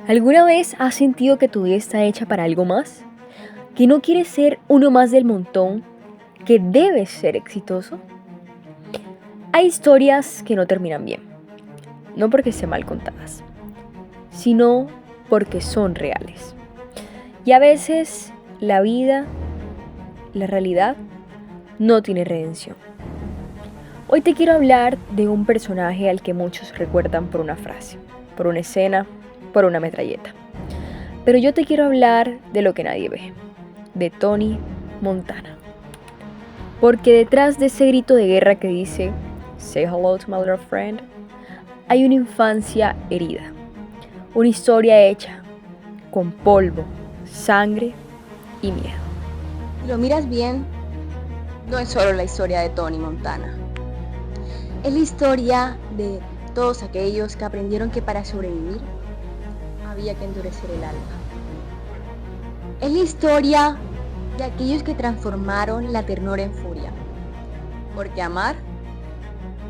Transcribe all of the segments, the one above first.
¿Alguna vez has sentido que tu vida está hecha para algo más? ¿Que no quieres ser uno más del montón? ¿Que debes ser exitoso? Hay historias que no terminan bien, no porque sean mal contadas, sino porque son reales. Y a veces la vida, la realidad, no tiene redención. Hoy te quiero hablar de un personaje al que muchos recuerdan por una frase, por una escena, por una metralleta. Pero yo te quiero hablar de lo que nadie ve, de Tony Montana. Porque detrás de ese grito de guerra que dice "Say hello to my little friend", hay una infancia herida, una historia hecha con polvo, sangre y miedo. Si lo miras bien, no es solo la historia de Tony Montana. Es la historia de todos aquellos que aprendieron que para sobrevivir había que endurecer el alma. Es la historia de aquellos que transformaron la ternura en furia, porque amar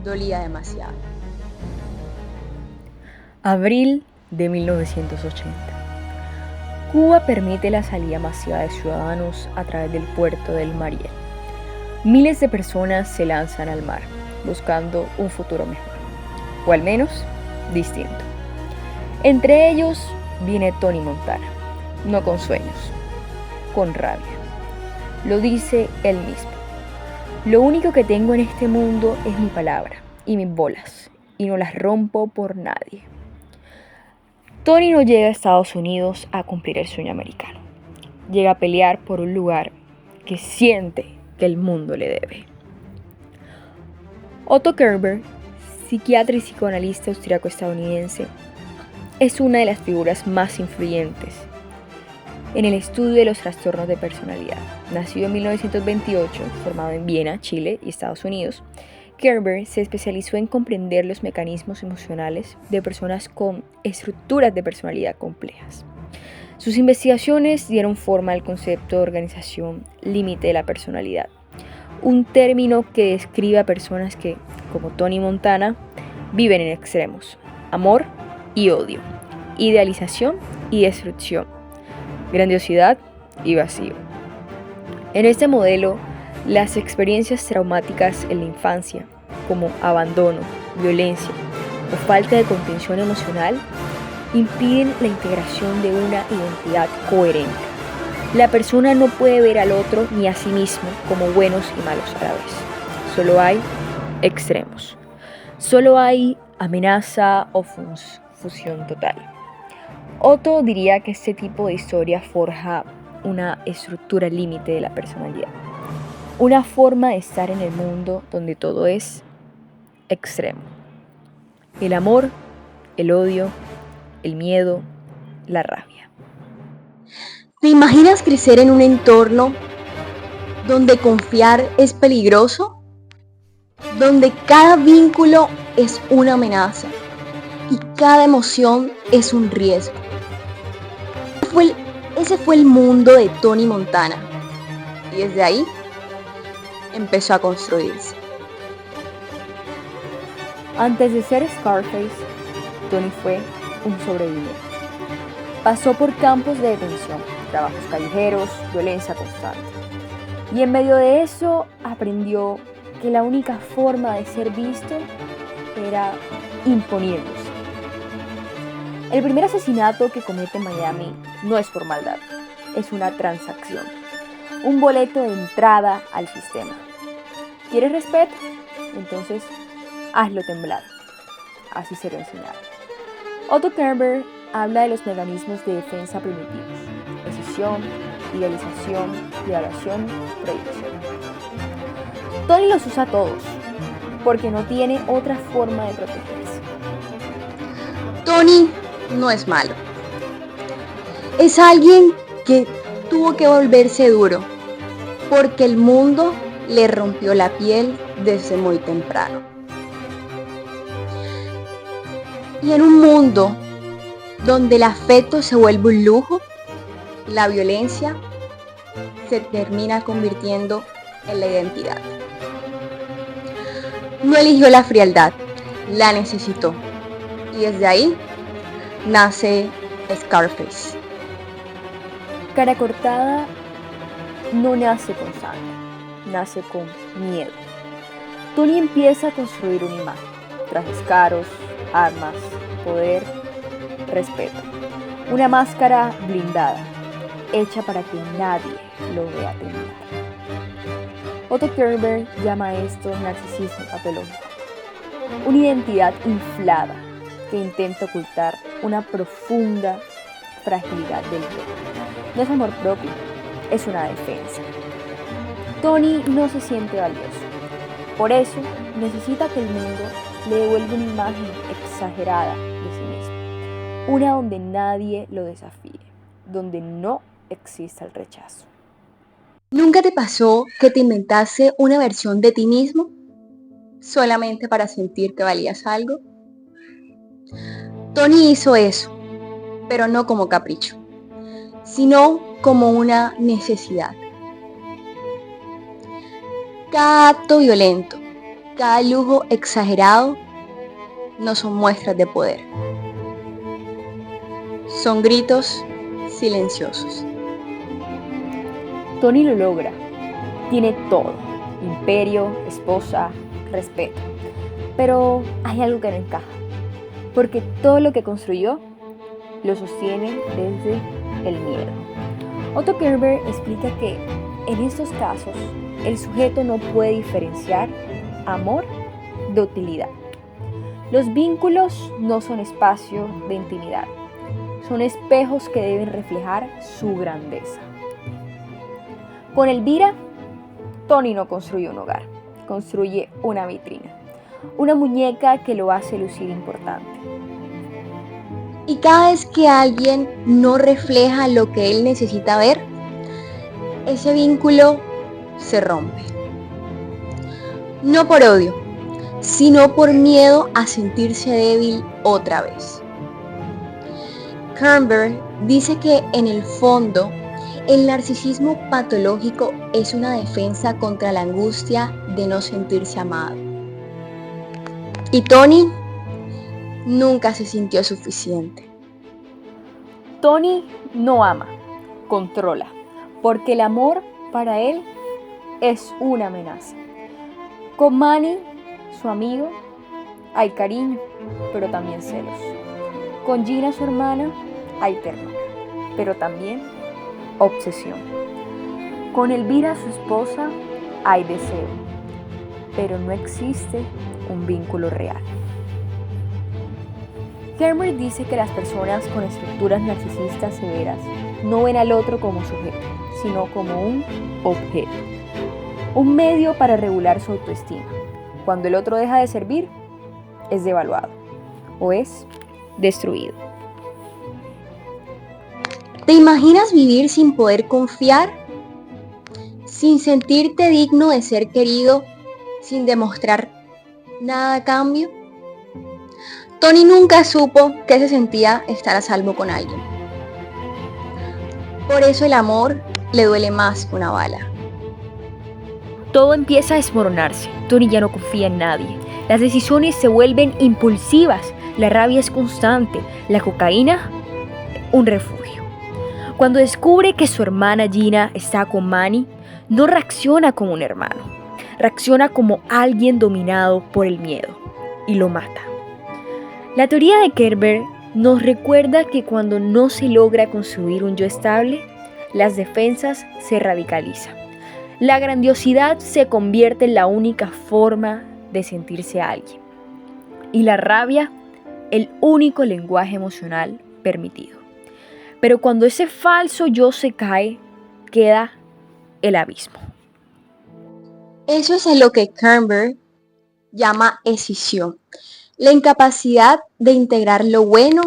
dolía demasiado. Abril de 1980. Cuba permite la salida masiva de ciudadanos a través del puerto del Mariel. Miles de personas se lanzan al mar, buscando un futuro mejor, o al menos distinto. Entre ellos viene Tony Montana, no con sueños, con rabia. Lo dice él mismo. Lo único que tengo en este mundo es mi palabra y mis bolas, y no las rompo por nadie. Tony no llega a Estados Unidos a cumplir el sueño americano. Llega a pelear por un lugar que siente que el mundo le debe. Otto Körber, psiquiatra y psicoanalista austriaco-estadounidense, es una de las figuras más influyentes en el estudio de los trastornos de personalidad. Nacido en 1928, formado en Viena, Chile y Estados Unidos, Körber se especializó en comprender los mecanismos emocionales de personas con estructuras de personalidad complejas. Sus investigaciones dieron forma al concepto de organización límite de la personalidad, un término que describe a personas que, como Tony Montana, viven en extremos: amor y odio, idealización y destrucción, grandiosidad y vacío. En este modelo, las experiencias traumáticas en la infancia, como abandono, violencia o falta de contención emocional, impiden la integración de una identidad coherente. La persona no puede ver al otro ni a sí mismo como buenos y malos a la vez. Solo hay extremos. Solo hay amenaza o fusión total. Otto diría que este tipo de historia forja una estructura límite de la personalidad. Una forma de estar en el mundo donde todo es extremo. El amor, el odio, el miedo, la rabia. ¿Te imaginas crecer en un entorno donde confiar es peligroso? Donde cada vínculo es una amenaza y cada emoción es un riesgo. Ese fue el mundo de Tony Montana, y desde ahí empezó a construirse. Antes de ser Scarface, Tony fue un sobreviviente. Pasó por campos de detención, trabajos callejeros, violencia constante. Y en medio de eso aprendió que la única forma de ser visto era imponiéndose. El primer asesinato que comete en Miami no es por maldad, es una transacción, un boleto de entrada al sistema. ¿Quieres respeto? Entonces hazlo temblar. Así se lo enseñaron. Otto Körber habla de los mecanismos de defensa primitivos: escisión, idealización, devaluación, proyección. Tony los usa todos, porque no tiene otra forma de protegerse. Tony no es malo. Es alguien que tuvo que volverse duro, porque el mundo le rompió la piel desde muy temprano. Y en un mundo donde el afecto se vuelve un lujo, la violencia se termina convirtiendo en la identidad. No eligió la frialdad, la necesitó. Y desde ahí nace Scarface. Cara Cortada no nace con sangre, nace con miedo. Tony empieza a construir una imagen, trajes caros, armas, poder, respeto. Una máscara blindada, hecha para que nadie lo vea temblar. Otto Kernberg llama a esto narcisismo patológico. Una identidad inflada que intenta ocultar una profunda fragilidad del yo. No es amor propio, es una defensa. Tony no se siente valioso. Por eso necesita que el mundo le devuelva una imagen exagerada de sí mismo. Una donde nadie lo desafíe, donde no exista el rechazo. ¿Nunca te pasó que te inventase una versión de ti mismo solamente para sentir que valías algo? Tony hizo eso, pero no como capricho, sino como una necesidad. Cada acto violento, cada lujo exagerado no son muestras de poder. Son gritos silenciosos. Tony lo logra. Tiene todo. Imperio, esposa, respeto. Pero hay algo que no encaja. Porque todo lo que construyó lo sostiene desde el miedo. Otto Kernberg explica que en estos casos el sujeto no puede diferenciar amor de utilidad. Los vínculos no son espacio de intimidad, son espejos que deben reflejar su grandeza. Con Elvira, Tony no construye un hogar, construye una vitrina, una muñeca que lo hace lucir importante. Y cada vez que alguien no refleja lo que él necesita ver, ese vínculo se rompe. No por odio, sino por miedo a sentirse débil otra vez. Kernberg dice que en el fondo el narcisismo patológico es una defensa contra la angustia de no sentirse amado. Y Tony nunca se sintió suficiente. Tony no ama, controla, porque el amor para él es una amenaza. Con Manny, su amigo, hay cariño, pero también celos. Con Gina, su hermana, hay ternura, pero también obsesión. Con Elvira, su esposa, hay deseo, pero no existe un vínculo real. Kernberg dice que las personas con estructuras narcisistas severas no ven al otro como sujeto, sino como un objeto, un medio para regular su autoestima. Cuando el otro deja de servir, es devaluado o es destruido. ¿Te imaginas vivir sin poder confiar? Sin sentirte digno de ser querido, sin demostrar nada a cambio. Tony nunca supo que se sentía estar a salvo con alguien. Por eso el amor le duele más que una bala. Todo empieza a desmoronarse. Tony ya no confía en nadie. Las decisiones se vuelven impulsivas. La rabia es constante. La cocaína, un refugio. Cuando descubre que su hermana Gina está con Manny, no reacciona como un hermano. Reacciona como alguien dominado por el miedo y lo mata. La teoría de Kernberg nos recuerda que cuando no se logra construir un yo estable, las defensas se radicalizan. La grandiosidad se convierte en la única forma de sentirse alguien. Y la rabia, el único lenguaje emocional permitido. Pero cuando ese falso yo se cae, queda el abismo. Eso es a lo que Kernberg llama escisión. La incapacidad de integrar lo bueno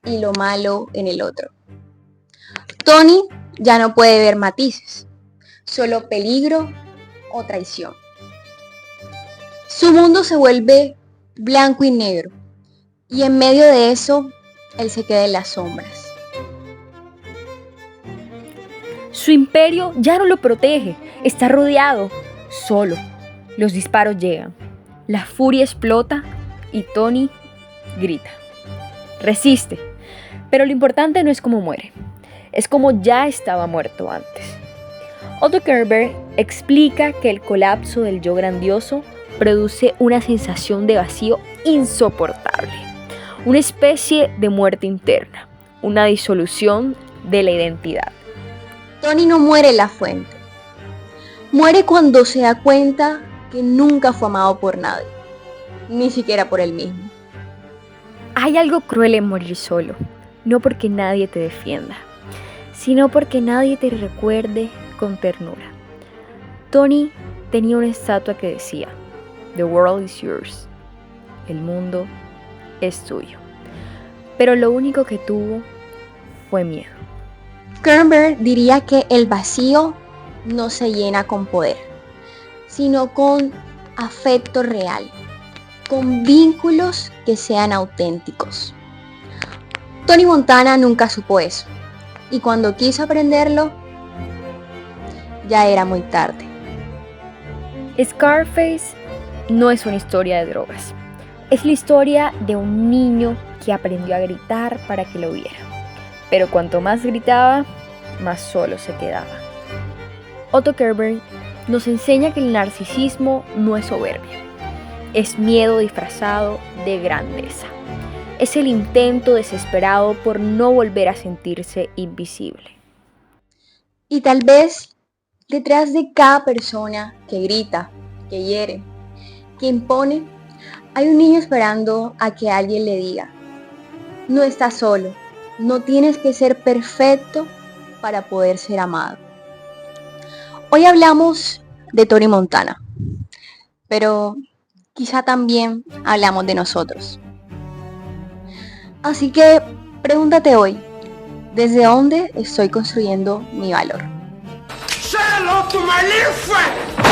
y lo malo en el otro. Tony ya no puede ver matices, solo peligro o traición. Su mundo se vuelve blanco y negro, y en medio de eso, él se queda en las sombras. Su imperio ya no lo protege, está rodeado, solo. Los disparos llegan, la furia explota y Tony grita. Resiste, Pero lo importante no es cómo muere, es cómo ya estaba muerto antes. Otto Kernberg explica que el colapso del yo grandioso produce una sensación de vacío insoportable, una especie de muerte interna, una disolución de la identidad. Tony no muere en la fuente. Muere cuando se da cuenta que nunca fue amado por nadie, ni siquiera por él mismo. Hay algo cruel en morir solo, no porque nadie te defienda, sino porque nadie te recuerde con ternura. Tony tenía una estatua que decía: "The world is yours", el mundo es tuyo. Pero lo único que tuvo fue miedo. Kernberg diría que el vacío no se llena con poder, sino con afecto real, con vínculos que sean auténticos. Tony Montana nunca supo eso, y cuando quiso aprenderlo, ya era muy tarde. Scarface no es una historia de drogas, es la historia de un niño que aprendió a gritar para que lo viera, pero cuanto más gritaba, más solo se quedaba. Otto Kernberg nos enseña que el narcisismo no es soberbia, es miedo disfrazado de grandeza. Es el intento desesperado por no volver a sentirse invisible. Y tal vez detrás de cada persona que grita, que hiere, que impone, hay un niño esperando a que alguien le diga: no estás solo, no tienes que ser perfecto para poder ser amado. Hoy hablamos de Tony Montana, pero quizá también hablamos de nosotros. Así que pregúntate hoy, ¿desde dónde estoy construyendo mi valor? Say hello to my little friend.